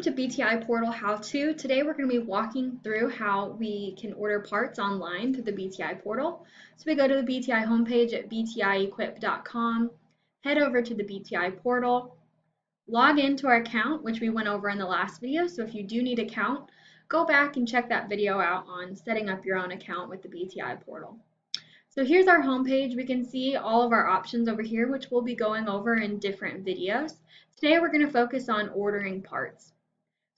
To BTI Portal How-To. Today we're going to be walking through how we can order parts online through the BTI Portal. So we go to the BTI homepage at btiequip.com, head over to the BTI Portal, log into our account, which we went over in the last video. So if you do need an account, go back and check that video out on setting up your own account with the BTI Portal. So here's our homepage. We can see all of our options over here, which we'll be going over in different videos. Today we're going to focus on ordering parts.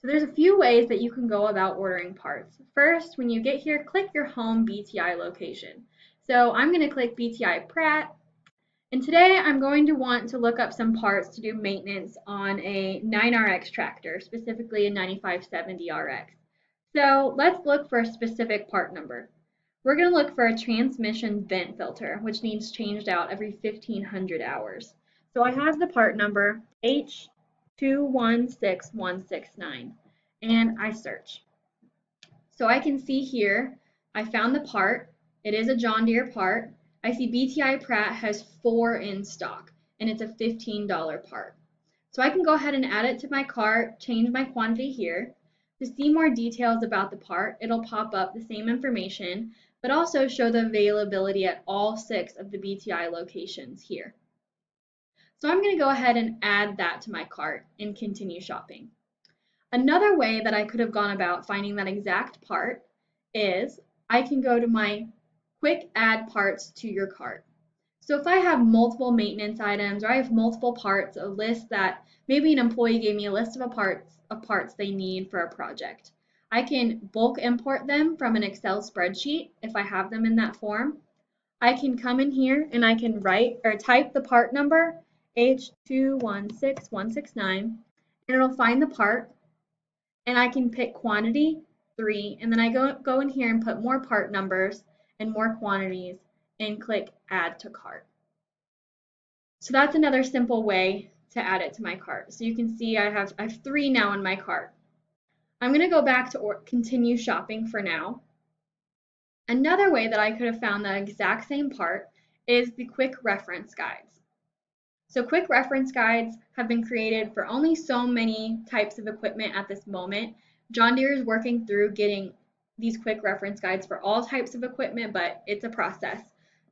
So there's a few ways that you can go about ordering parts. First, when you get here, click your home BTI location. So I'm going to click BTI Pratt, and today I'm going to want to look up some parts to do maintenance on a 9RX tractor, specifically a 9570RX. So let's look for a specific part number. We're going to look for a transmission vent filter, which needs changed out every 1500 hours. So I have the part number H216169, and I search. So I can see here, I found the part. It is a John Deere part. I see BTI Pratt has 4 in stock, and it's a $15 part. So I can go ahead and add it to my cart, change my quantity here. To see more details about the part, it'll pop up the same information, but also show the availability at all 6 of the BTI locations here. So I'm going to go ahead and add that to my cart and continue shopping. Another way that I could have gone about finding that exact part is I can go to my quick add parts to your cart. So if I have multiple maintenance items or I have multiple parts, a list that maybe an employee gave me a list of parts they need for a project, I can bulk import them from an Excel spreadsheet if I have them in that form. I can come in here and I can write or type the part number H216169, and it'll find the part, and I can pick quantity 3, and then I go in here and put more part numbers and more quantities and click add to cart. So that's another simple way to add it to my cart. So you can see I have 3 now in my cart. I'm going to go back to continue shopping for now. Another way that I could have found that exact same part is the quick reference guides. So quick reference guides have been created for only so many types of equipment at this moment. John Deere is working through getting these quick reference guides for all types of equipment, but it's a process.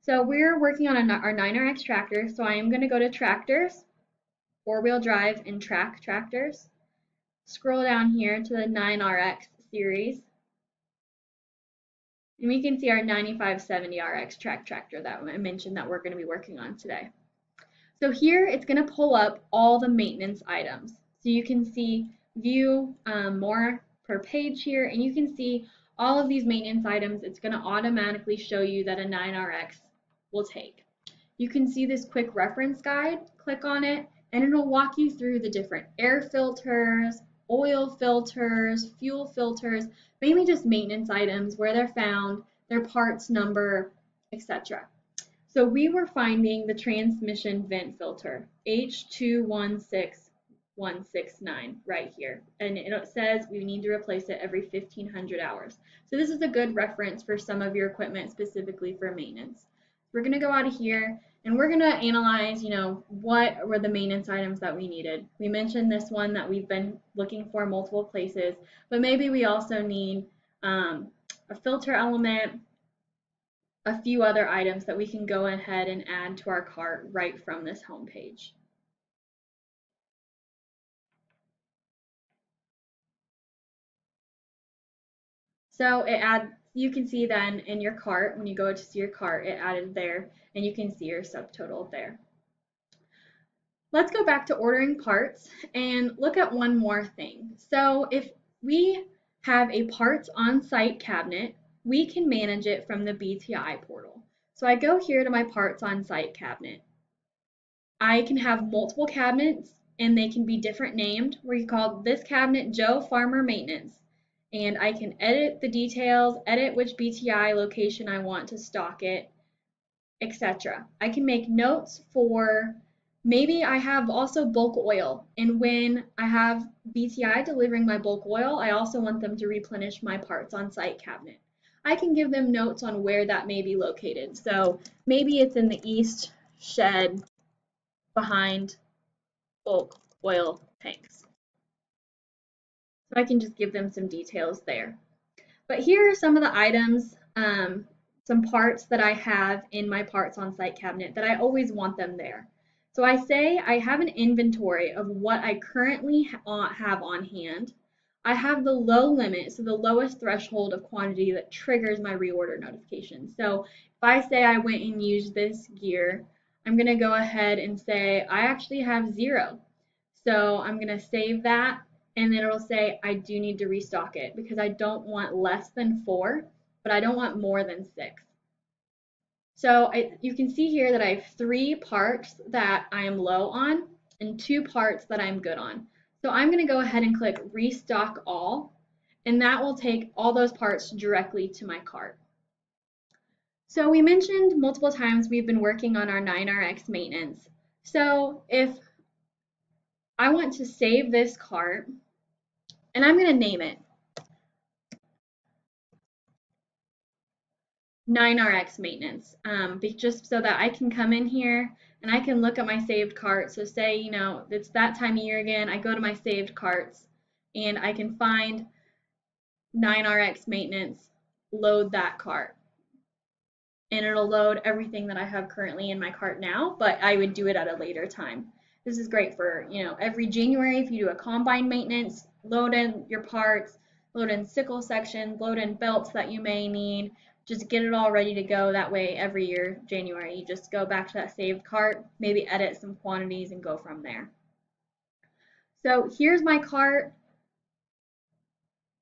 So we're working on our 9RX tractor, so I am going to go to tractors, 4-wheel drive, and track tractors. Scroll down here to the 9RX series, and we can see our 9570RX track tractor that I mentioned that we're going to be working on today. So here it's going to pull up all the maintenance items. So you can see view more per page here, and you can see all of these maintenance items. It's going to automatically show you that a 9RX will take. You can see this quick reference guide, click on it, and it'll walk you through the different air filters, oil filters, fuel filters, mainly just maintenance items, where they're found, their parts number, etc. So we were finding the transmission vent filter, H216169 right here. And it says we need to replace it every 1500 hours. So this is a good reference for some of your equipment, specifically for maintenance. We're going to go out of here and we're going to analyze, what were the maintenance items that we needed. We mentioned this one that we've been looking for multiple places, but maybe we also need a filter element, a few other items that we can go ahead and add to our cart right from this home page. So you can see then in your cart, when you go to see your cart, it added there, and you can see your subtotal there. Let's go back to ordering parts and look at one more thing. So if we have a parts on-site cabinet, we can manage it from the BTI portal. So I go here to my parts on-site cabinet. I can have multiple cabinets and they can be different named. We call this cabinet Joe Farmer Maintenance. And I can edit the details, edit which BTI location I want to stock it, etc. I can make notes for maybe I have also bulk oil, and when I have BTI delivering my bulk oil, I also want them to replenish my parts on site cabinet. I can give them notes on where that may be located. So maybe it's in the east shed behind bulk oil tanks. So I can just give them some details there. But here are some of the items, some parts that I have in my parts on site cabinet that I always want them there. So I say I have an inventory of what I currently have on hand. I have the low limit, so the lowest threshold of quantity that triggers my reorder notification. So if I say I went and used this gear, I'm going to go ahead and say I actually have 0. So I'm going to save that, and then it'll say I do need to restock it because I don't want less than 4, but I don't want more than 6. So you can see here that I have 3 parts that I am low on and 2 parts that I'm good on. So I'm going to go ahead and click restock all, and that will take all those parts directly to my cart. So we mentioned multiple times we've been working on our 9RX maintenance. So if I want to save this cart, and I'm going to name it 9RX maintenance, just so that I can come in here and I can look at my saved cart. So say, it's that time of year again, I go to my saved carts and I can find 9RX maintenance, load that cart. And it'll load everything that I have currently in my cart now, but I would do it at a later time. This is great for, every January if you do a combine maintenance, load in your parts, load in sickle section, load in belts that you may need, just get it all ready to go. That way every year, January, you just go back to that saved cart, maybe edit some quantities and go from there. So here's my cart.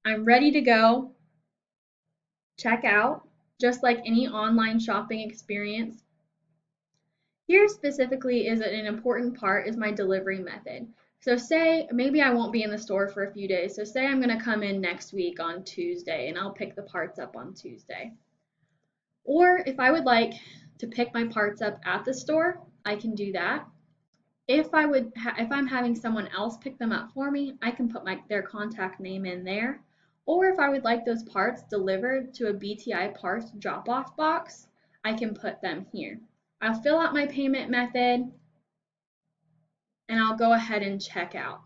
I'm ready to go. Check out, just like any online shopping experience. Here specifically is an important part is my delivery method. So say maybe I won't be in the store for a few days. So say I'm going to come in next week on Tuesday and I'll pick the parts up on Tuesday. Or if I would like to pick my parts up at the store, I can do that. If I'm having someone else pick them up for me, I can put their contact name in there. Or if I would like those parts delivered to a BTI parts drop-off box, I can put them here. I'll fill out my payment method and I'll go ahead and check out.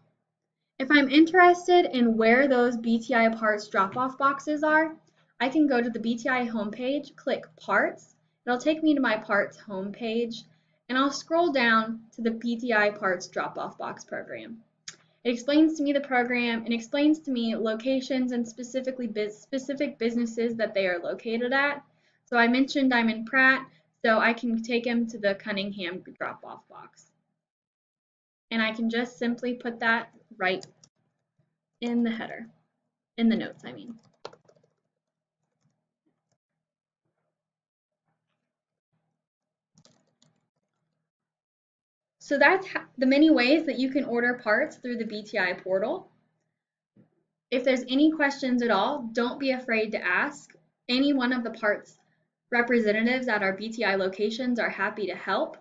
If I'm interested in where those BTI parts drop-off boxes are, I can go to the BTI homepage, click parts. It'll take me to my parts homepage and I'll scroll down to the BTI parts drop-off box program. It explains to me the program and explains to me locations and specific businesses that they are located at. So I mentioned I'm in Pratt, so I can take him to the Cunningham drop-off box. And I can just simply put that right in the header, in the notes, I mean. So that's the many ways that you can order parts through the BTI portal. If there's any questions at all, don't be afraid to ask. Any one of the parts representatives at our BTI locations are happy to help.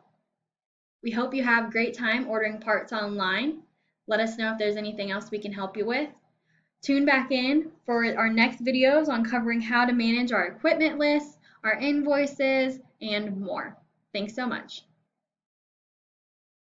We hope you have a great time ordering parts online. Let us know if there's anything else we can help you with. Tune back in for our next videos on covering how to manage our equipment lists, our invoices, and more. Thanks so much.